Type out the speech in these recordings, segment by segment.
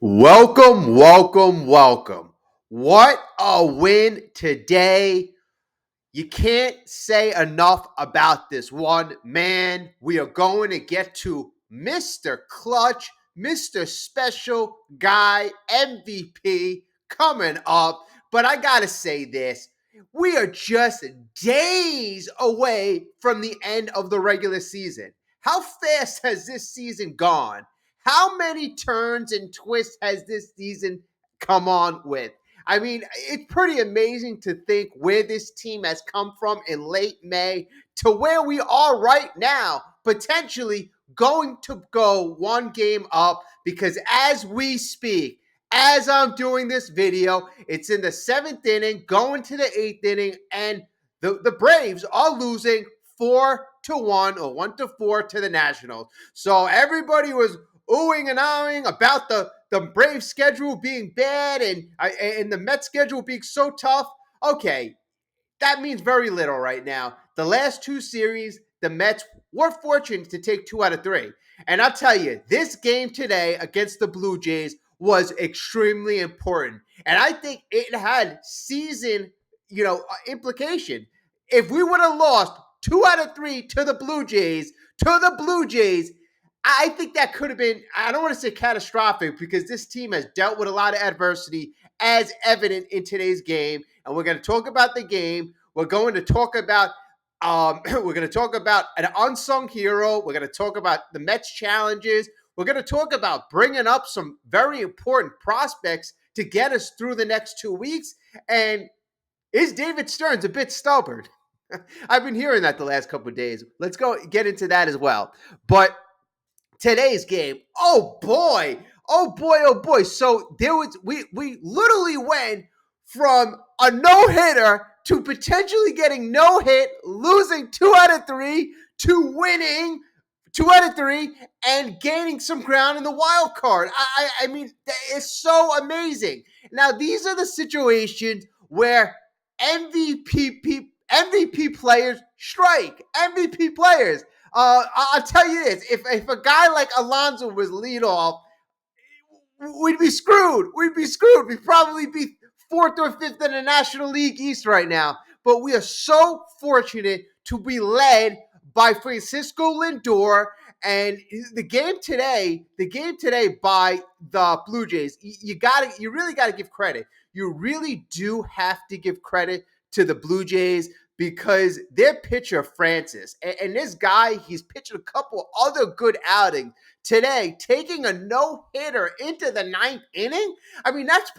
Welcome, welcome, welcome. What a win today. You can't say enough about this one. Man, we are going to get to Mr. Clutch, Mr. Special Guy, MVP coming up. But I got to say this. We are just days away from the end of the regular season. How fast has this season gone? How many turns and twists has this season come on with? I mean, it's pretty amazing to think where this team has come from in late May to where we are right now, potentially going to go one game up because as we speak, as I'm doing this video, it's in the seventh inning, going to the eighth inning, and the Braves are losing 4-1 or 1-4 to the Nationals. So everybody was oohing and ahhing about the Braves schedule being bad and the Mets schedule being so tough. Okay, that means very little right now. The last two series, the Mets were fortunate to take 2 out of 3. And I'll tell you, this game today against the Blue Jays was extremely important. And I think it had season, implication. If we would have lost 2 out of 3 to the Blue Jays, I think that could have been, I don't want to say catastrophic because this team has dealt with a lot of adversity as evident in today's game. And we're going to talk about the game. We're going to talk about an unsung hero. We're going to talk about the Mets challenges. We're going to talk about bringing up some very important prospects to get us through the next 2 weeks. And is David Stearns a bit stubborn? I've been hearing that the last couple of days. Let's go get into that as well. But today's game, oh boy, oh boy, oh boy. So we literally went from a no-hitter to potentially getting no hit, losing 2 out of 3 to winning 2 out of 3 and gaining some ground in the wild card. I mean, it's so amazing. Now, these are the situations where MVP players strike. MVP players. I'll tell you this: if a guy like Alonso was lead off, we'd be screwed. We'd probably be fourth or fifth in the National League East right now. But we are so fortunate to be led by Francisco Lindor. And the game today by the Blue Jays, you really gotta give credit. You really do have to give credit to the Blue Jays because their pitcher, Francis, and this guy, he's pitched a couple other good outings today, taking a no-hitter into the ninth inning. I mean, that's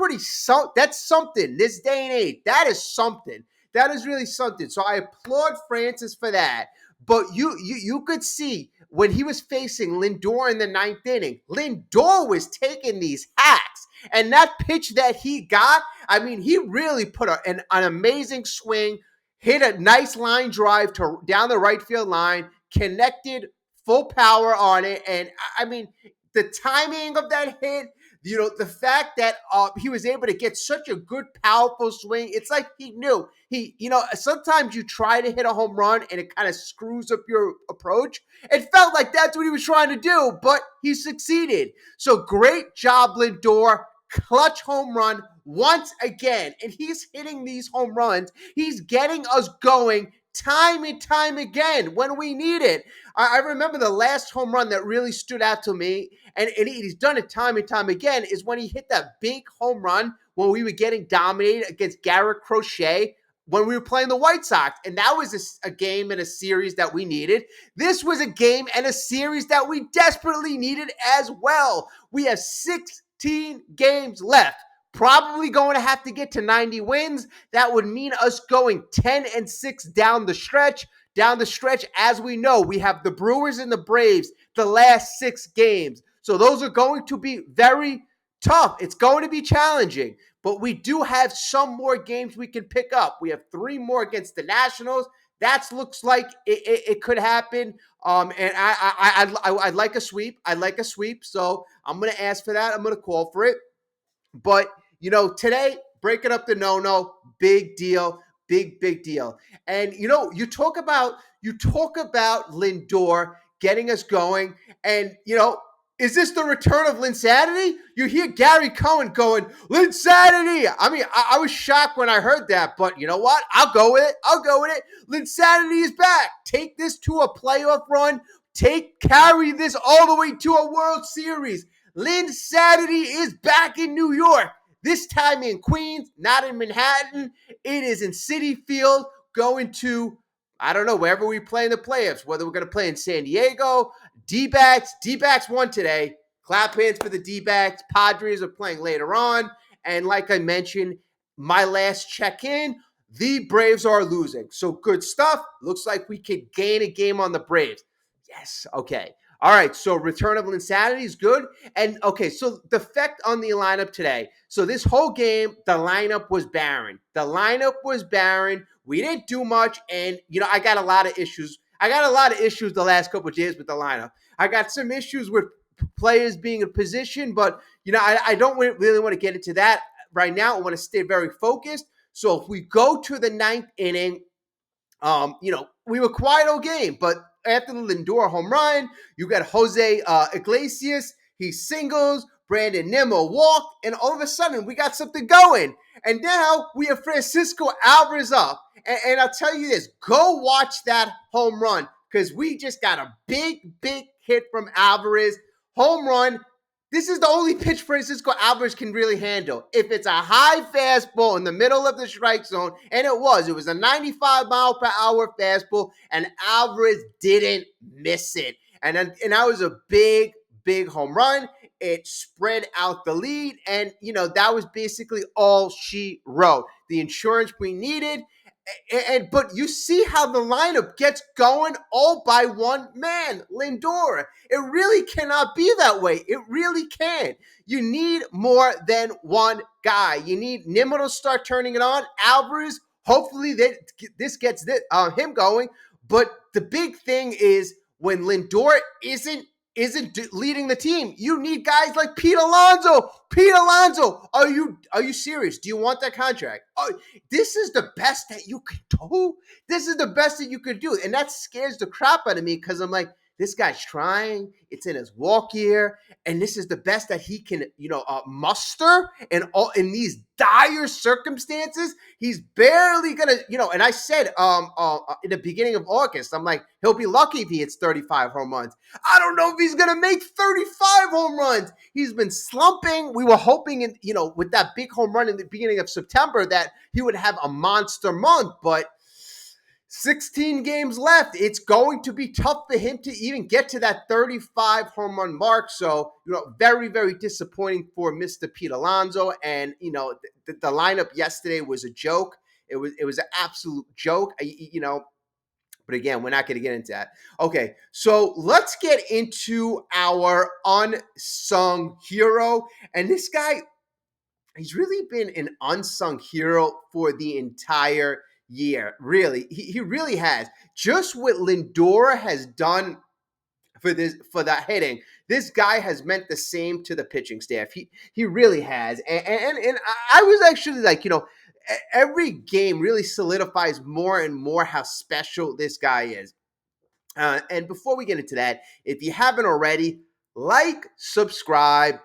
something this day and age. That is something. That is really something. So I applaud Francis for that. But you could see when he was facing Lindor in the ninth inning, Lindor was taking these hacks. And that pitch that he got, I mean, he really put an amazing swing, hit a nice line drive down the right field line, connected full power on it. And I mean, the timing of that hit, the fact that he was able to get such a good, powerful swing, it's like he knew. Sometimes you try to hit a home run and it kind of screws up your approach. It felt like that's what he was trying to do, but he succeeded. So great job, Lindor. Clutch home run once again. And he's hitting these home runs. He's getting us going time and time again when we need it. I remember the last home run that really stood out to me, and he's done it time and time again, is when he hit that big home run when we were getting dominated against Garrett Crochet when we were playing the White Sox. And that was a game and a series that we needed. This was a game and a series that we desperately needed as well. We have 16 games left. Probably going to have to get to 90 wins. That would mean us going 10-6 down the stretch. Down the stretch, as we know, we have the Brewers and the Braves the last 6 games. So those are going to be very tough. It's going to be challenging. But we do have some more games we can pick up. We have 3 more against the Nationals. That looks like it could happen. And I'd like a sweep. I'd like a sweep. So I'm going to ask for that. I'm going to call for it. But, today, breaking up the no-no, big deal, big deal. And, you talk about Lindor getting us going. And, Is this the return of Lindsanity? You hear Gary Cohen going, Lindsanity. I mean, I was shocked when I heard that, but you know what? I'll go with it. I'll go with it. Lindsanity is back. Take this to a playoff run. Carry this all the way to a World Series. Lindsanity is back in New York. This time in Queens, not in Manhattan. It is in Citi Field, going to, I don't know, wherever we play in the playoffs, whether we're going to play in San Diego, D-backs won today. Clap hands for the D-backs. Padres are playing later on. And like I mentioned, my last check-in, the Braves are losing. So good stuff. Looks like we could gain a game on the Braves. Yes, okay. All right, so return of Insanity is good. And okay, so the effect on the lineup today. So this whole game, the lineup was barren. We didn't do much, and I got a lot of issues. The last couple of days with the lineup. I got some issues with players being in position, but I don't really want to get into that right now. I want to stay very focused. So if we go to the ninth inning, we were quiet all game, but after the Lindor home run, you got Jose Iglesias, he singles, Brandon Nimmo walked, and all of a sudden we got something going. And now we have Francisco Alvarez up. And I'll tell you this, go watch that home run, because we just got a big hit from Alvarez. Home run. This is the only pitch Francisco Alvarez can really handle. If it's a high fastball in the middle of the strike zone, and it was a 95-mile-per-hour fastball, and Alvarez didn't miss it. And that was a big home run. It spread out the lead, and, that was basically all she wrote. The insurance we needed. But you see how the lineup gets going all by one man, Lindor. It really cannot be that way. It really can't. You need more than one guy. You need Nimmo to start turning it on. Alvarez, hopefully this gets him going. But the big thing is, when Lindor isn't leading the team, you need guys like Pete Alonso. Are you serious? Do you want that contract? Oh, this is the best that you could do. And that scares the crap out of me, because I'm like, this guy's trying. It's in his walk year, and this is the best that he can, muster. And in these dire circumstances, he's barely gonna, And I said, in the beginning of August, I'm like, he'll be lucky if he hits 35 home runs. I don't know if he's gonna make 35 home runs. He's been slumping. We were hoping, with that big home run in the beginning of September, that he would have a monster month, but 16 games left. It's going to be tough for him to even get to that 35 home run mark. So, very, very disappointing for Mr. Pete Alonso. And, the lineup yesterday was a joke. It was an absolute joke, But again, we're not going to get into that. Okay, so let's get into our unsung hero. And this guy, he's really been an unsung hero for the entire year. Really, he really has. Just what Lindor has done for that hitting, this guy has meant the same to the pitching staff. He really has. And I was actually like, every game really solidifies more and more how special this guy is. And before we get into that, if you haven't already, like, subscribe.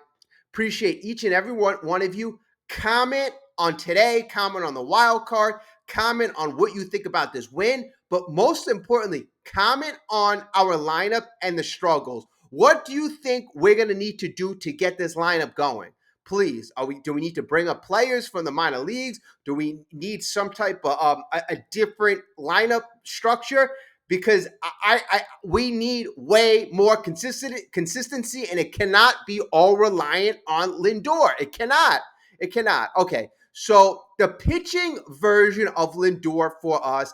Appreciate each and every one of you. Comment on today, comment on the wild card, comment on what you think about this win, but most importantly, comment on our lineup and the struggles. What do you think we're going to need to do to get this lineup going? Please, do we need to bring up players from the minor leagues? Do we need some type of a different lineup structure? Because we need way more consistency, and it cannot be all reliant on Lindor. It cannot. Okay, so the pitching version of Lindor for us,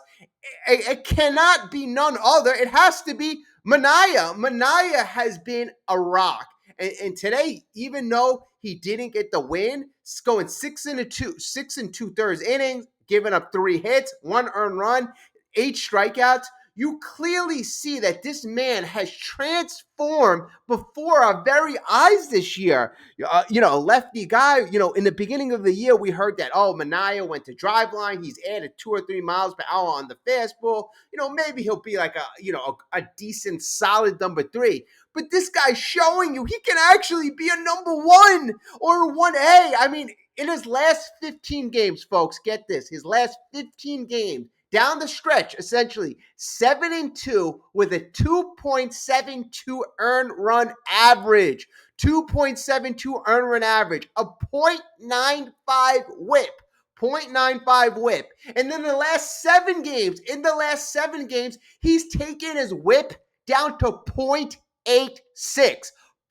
it cannot be none other. It has to be Manaea. Manaea has been a rock. And today, even though he didn't get the win, it's going 6 and 2/3 innings, giving up 3 hits, 1 earned run, 8 strikeouts. You clearly see that this man has transformed before our very eyes this year. A lefty guy, in the beginning of the year, we heard that, Manaea went to driveline. He's added 2 or 3 miles per hour on the fastball. Maybe he'll be like a decent, solid number 3. but this guy's showing you he can actually be a number one or 1A. I mean, in his last 15 games, folks, get this, his last 15 games, down the stretch, essentially 7-2 with a 2.72 earned run average. 2.72 earned run average, a .95 whip. 0.95 whip. And then the last 7 games, he's taken his whip down to 0.86.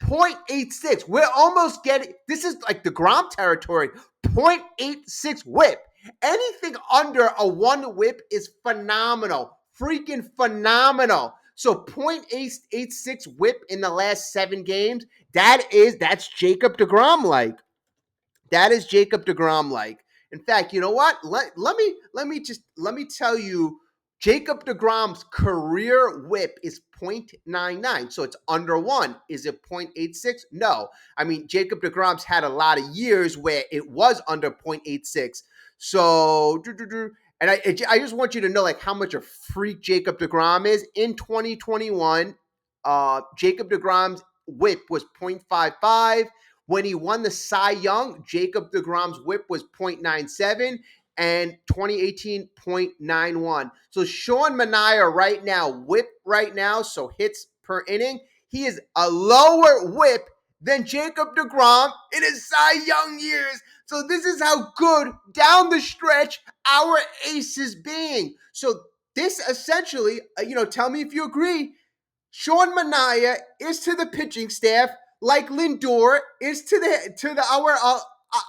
0.86. We're almost getting, this is like the Grom territory. 0.86 whip. Anything under a 1 whip is phenomenal. Freaking phenomenal. So 0.86 whip in the last 7 games, that's Jacob deGrom like. That is Jacob deGrom like. In fact, you know what? Let me tell you, Jacob deGrom's career whip is 0.99, so it's under 1. Is it 0.86? No. I mean, Jacob deGrom's had a lot of years where it was under 0.86. So, and I just want you to know like how much a freak Jacob deGrom is. In 2021, Jacob deGrom's whip was 0.55. When he won the Cy Young, Jacob deGrom's whip was 0.97 and 2018 0.91. So Sean Manaea right now, whip right now, so hits per inning, he is a lower whip than Jacob deGrom in his Cy Young years. So this is how good down the stretch our ace is being. So this essentially, tell me if you agree, Sean Manaea is to the pitching staff like Lindor is to our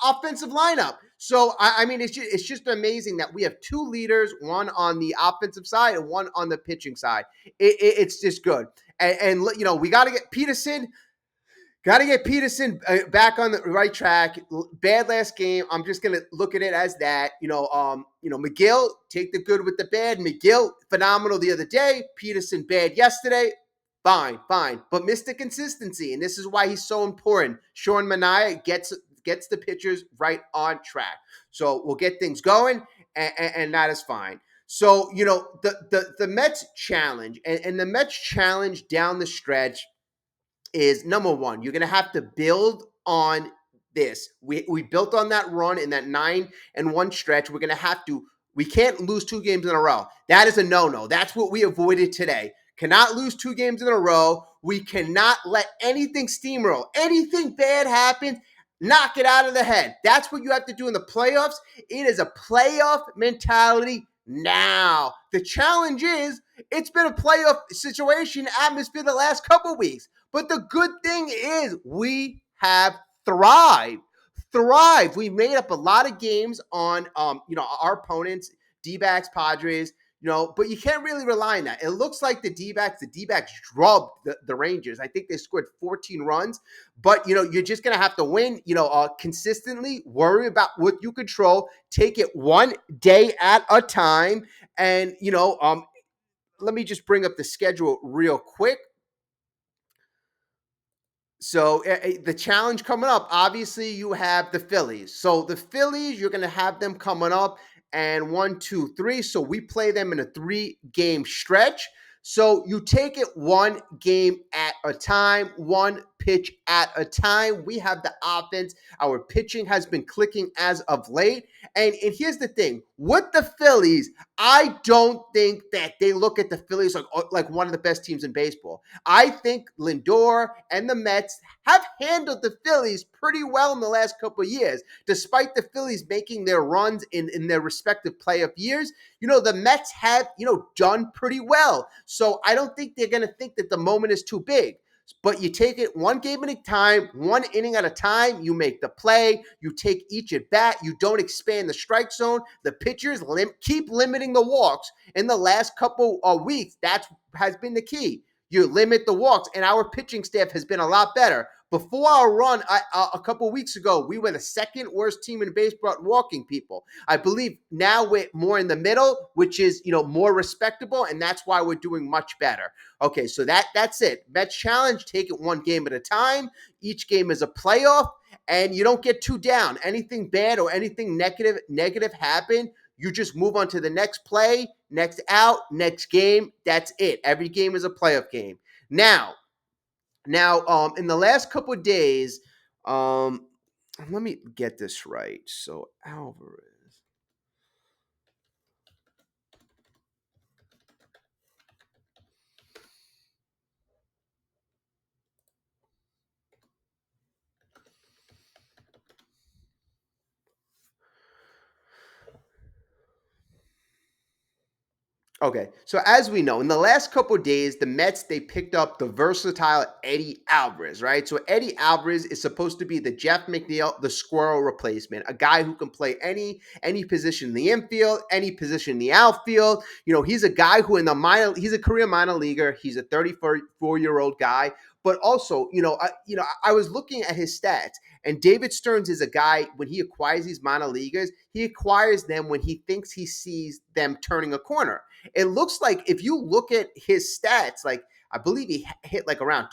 offensive lineup. So I mean, it's just amazing that we have 2 leaders, one on the offensive side and one on the pitching side. It's just good, and we got to get Peterson. Got to get Peterson back on the right track. Bad last game. I'm just gonna look at it as that. McGill, take the good with the bad. McGill, phenomenal the other day. Peterson, bad yesterday. Fine. But missed the consistency, and this is why he's so important. Sean Manaea gets the pitchers right on track. So we'll get things going, and that is fine. So, the Mets challenge, and the Mets challenge down the stretch is number one, you're going to have to build on this. We built on that run in that 9-1 stretch. We can't lose 2 games in a row. That is a no-no. That's what we avoided today. Cannot lose 2 games in a row. We cannot let anything steamroll. Anything bad happen, knock it out of the head. That's what you have to do in the playoffs. It is a playoff mentality now. The challenge is it's been a playoff situation atmosphere the last couple weeks. But the good thing is we have thrived. We made up a lot of games on our opponents, D-backs, Padres, but you can't really rely on that. It looks like the D-backs drubbed the Rangers. I think they scored 14 runs, but you're just going to have to win, consistently, worry about what you control, take it one day at a time. And, let me just bring up the schedule real quick. So the challenge coming up, obviously you have the Phillies. So the Phillies, you're going to have them coming up and 1, 2, 3. So we play them in a 3-game stretch. So you take it 1 game at a time, 1 pitch at a time. We have the offense. Our pitching has been clicking as of late. And here's the thing. With the Phillies, I don't think that they look at the Phillies like one of the best teams in baseball. I think Lindor and the Mets have handled the Phillies pretty well in the last couple of years, despite the Phillies making their runs in their respective playoff years. The Mets have, done pretty well. So I don't think they're going to think that the moment is too big. But you take it 1 game at a time, 1 inning at a time. You make the play. You take each at bat. You don't expand the strike zone. The pitchers keep limiting the walks. In the last couple of weeks, that has been the key. You limit the walks, and our pitching staff has been a lot better. Before our run a couple of weeks ago, we were the 2nd worst team in baseball at walking people. I believe now we're more in the middle, which is, more respectable, and that's why we're doing much better. Okay, so that's it. Mets challenge, take it 1 game at a time. Each game is a playoff, and you don't get too down. Anything bad or anything negative happen, you just move on to the next play, next out, next game. That's it. Every game is a playoff game. Now, Now, in the last couple of days, um, let me get this right. So Alvarez. Okay, so as we know, in the last couple of days, the Mets they picked up the versatile Eddie Alvarez, right? So Eddie Alvarez is supposed to be the Jeff McNeil, the squirrel replacement, a guy who can play any position in the infield, any position in the outfield. He's a guy who in the minor, he's a career minor leaguer. He's a 34-year-old guy, but also, I was looking at his stats, and David Stearns is a guy when he acquires these minor leaguers, he acquires them when he thinks he sees them turning a corner. It looks like if you look at his stats, like I believe he hit like around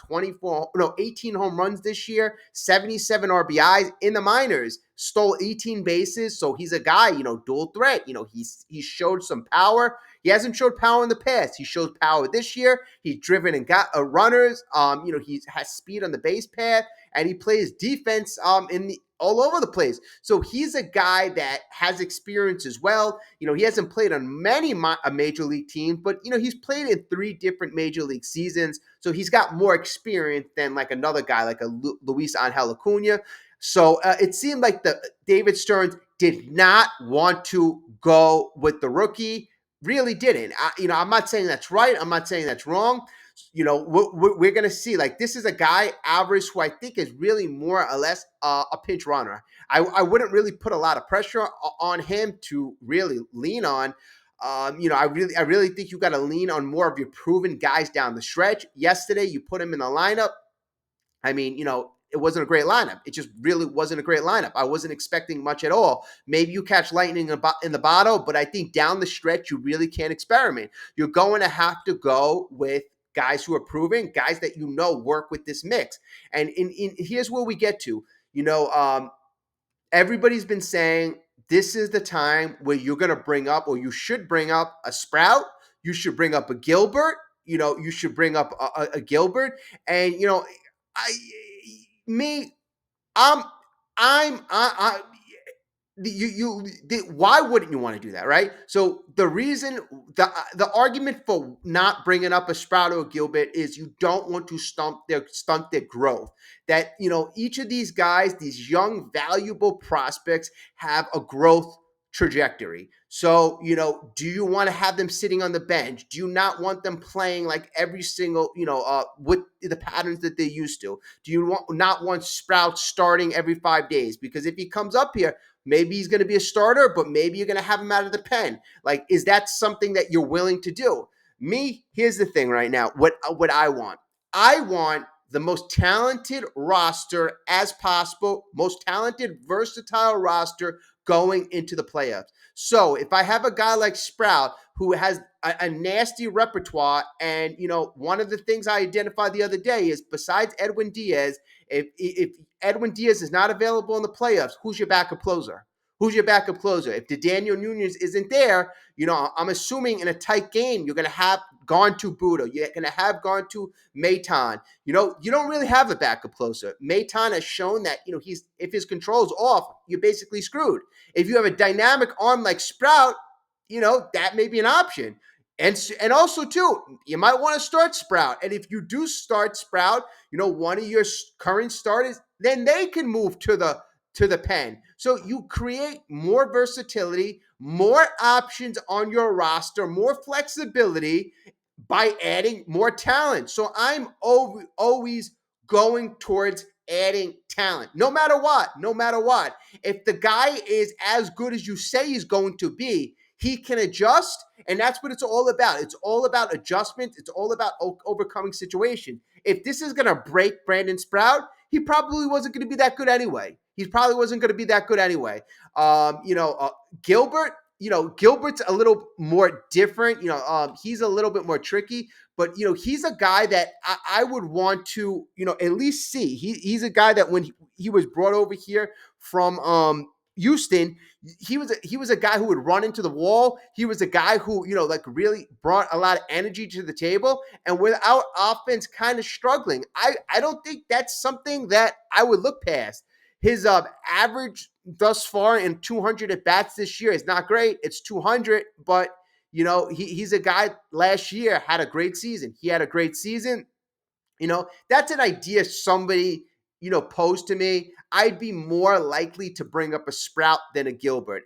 18 home runs this year, 77 RBIs in the minors, stole 18 bases. So he's a guy, dual threat. He showed some power. He hasn't showed power in the past. He showed power this year. He's driven and got runners. He has speed on the base path, and he plays defense in the all over the place. So he's a guy that has experience as well. He hasn't played on many major league teams, but he's played in 3 different major league seasons. So he's got more experience than like another guy like a Luis Angel Acuna. So it seemed like the David Stearns did not want to go with the rookie. Really didn't. I'm not saying that's right. I'm not saying that's wrong. We're going to see. Like, this is a guy, Alvarez, who I think is really more or less a pinch runner. I wouldn't really put a lot of pressure on him to really lean on. I really think you got to lean on more of your proven guys down the stretch. Yesterday, you put him in the lineup. I mean, it wasn't a great lineup. It just really wasn't a great lineup. I wasn't expecting much at all. Maybe you catch lightning in the bottle, but I think down the stretch, you really can't experiment. You're going to have to go with guys who are proven, guys that work with this mix. And here's where we get to. Everybody's been saying this is the time where you're going to bring up, or you should bring up a Sprout. You should bring up a Gilbert. You should bring up a Gilbert. And I, me, I'm, I why wouldn't you want to do that, right? So the reason, the argument for not bringing up a Sprout or a Gilbert is you don't want to stunt their growth. That each of these guys, these young valuable prospects, have a growth trajectory. So do you want to have them sitting on the bench? Do you not want them playing like every single with the patterns that they used to? Do you not want Sprout starting every 5 days? Because if he comes up here, maybe he's going to be a starter, but maybe you're going to have him out of the pen. Like, is that something that you're willing to do? Me, here's the thing right now. What I want. I want the most talented roster as possible, most talented, versatile roster going into the playoffs. So if I have a guy like Sprout who has a nasty repertoire, and one of the things I identified the other day is besides Edwin Diaz, if Edwin Diaz is not available in the playoffs, who's your backup closer? Who's your backup closer? If the Daniel Nunez isn't there, I'm assuming in a tight game, you're going to have gone to Budo. You're going to have gone to Maton. You don't really have a backup closer. Maton has shown that, if his control's off, you're basically screwed. If you have a dynamic arm like Sprout, that may be an option. And also, too, you might want to start Sprout. And if you do start Sprout, one of your current starters, then they can move to the pen. So you create more versatility, more options on your roster, more flexibility by adding more talent. So I'm always going towards adding talent, no matter what. No matter what. If the guy is as good as you say he's going to be, he can adjust, and that's what it's all about. It's all about adjustment. It's all about overcoming situation. If this is going to break Brandon Sprout, he probably wasn't going to be that good anyway. He probably wasn't going to be that good anyway. Gilbert, Gilbert's a little more different. He's a little bit more tricky, but he's a guy that I would want to at least see. He's a guy that when he was brought over here from Houston, he was a guy who would run into the wall. He was a guy who, like really brought a lot of energy to the table. And without offense kind of struggling, I don't think that's something that I would look past. His average thus far in 200 at bats this year is not great. It's 200, but he's a guy last year had a great season. He had a great season. That's an idea somebody, posed to me. I'd be more likely to bring up a Sprout than a Gilbert,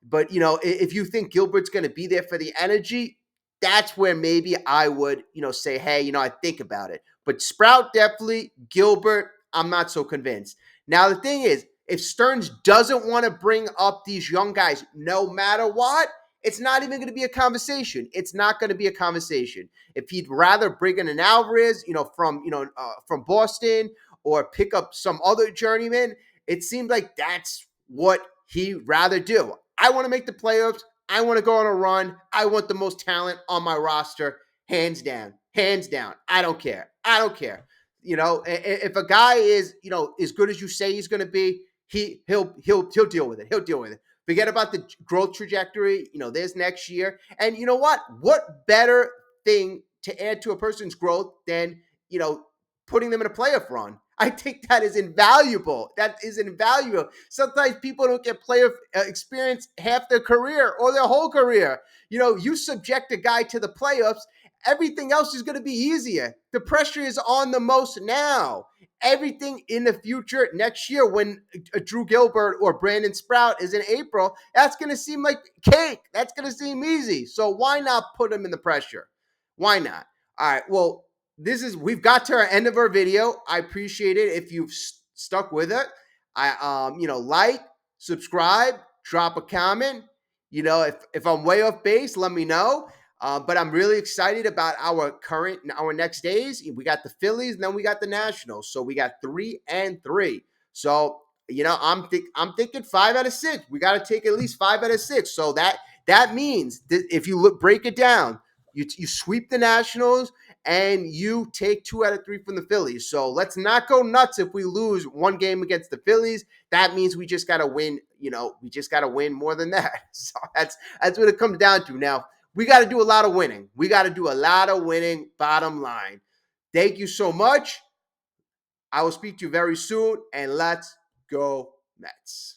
But, if you think Gilbert's going to be there for the energy, that's where maybe I would, say, hey, I think about it. But Sprout definitely, Gilbert, I'm not so convinced. Now, the thing is, if Stearns doesn't want to bring up these young guys, no matter what, it's not even going to be a conversation. It's not going to be a conversation. If he'd rather bring in an Alvarez, from Boston, or pick up some other journeyman, it seems like that's what he'd rather do. I want to make the playoffs. I want to go on a run. I want the most talent on my roster, hands down, hands down. I don't care. I don't care. If a guy is, as good as you say he's going to be, he'll deal with it. He'll deal with it. Forget about the growth trajectory. There's next year. And you know what? What better thing to add to a person's growth than, putting them in a playoff run? I think that is invaluable. That is invaluable. Sometimes people don't get playoff experience half their career or their whole career. You subject a guy to the playoffs, everything else is going to be easier. The pressure is on the most now. Everything in the future next year when Drew Gilbert or Brandon Sprout is in April, that's going to seem like cake. That's going to seem easy. So why not put them in the pressure? Why not? All right. Well, we've got to our end of our video. I appreciate it if you've stuck with it. Like, subscribe, drop a comment. If I'm way off base, let me know. But I'm really excited about our next days. We got the Phillies, and then we got the Nationals. So we got 3-3. So I'm thinking 5 out of 6. We got to take at least 5 out of 6. So that means that if you break it down, you sweep the Nationals and you take 2 out of 3 from the Phillies. So let's not go nuts if we lose one game against the Phillies. That means we just got to win. We just got to win more than that. So that's what it comes down to. Now, we got to do a lot of winning. We got to do a lot of winning, bottom line. Thank you so much. I will speak to you very soon, and let's go Mets.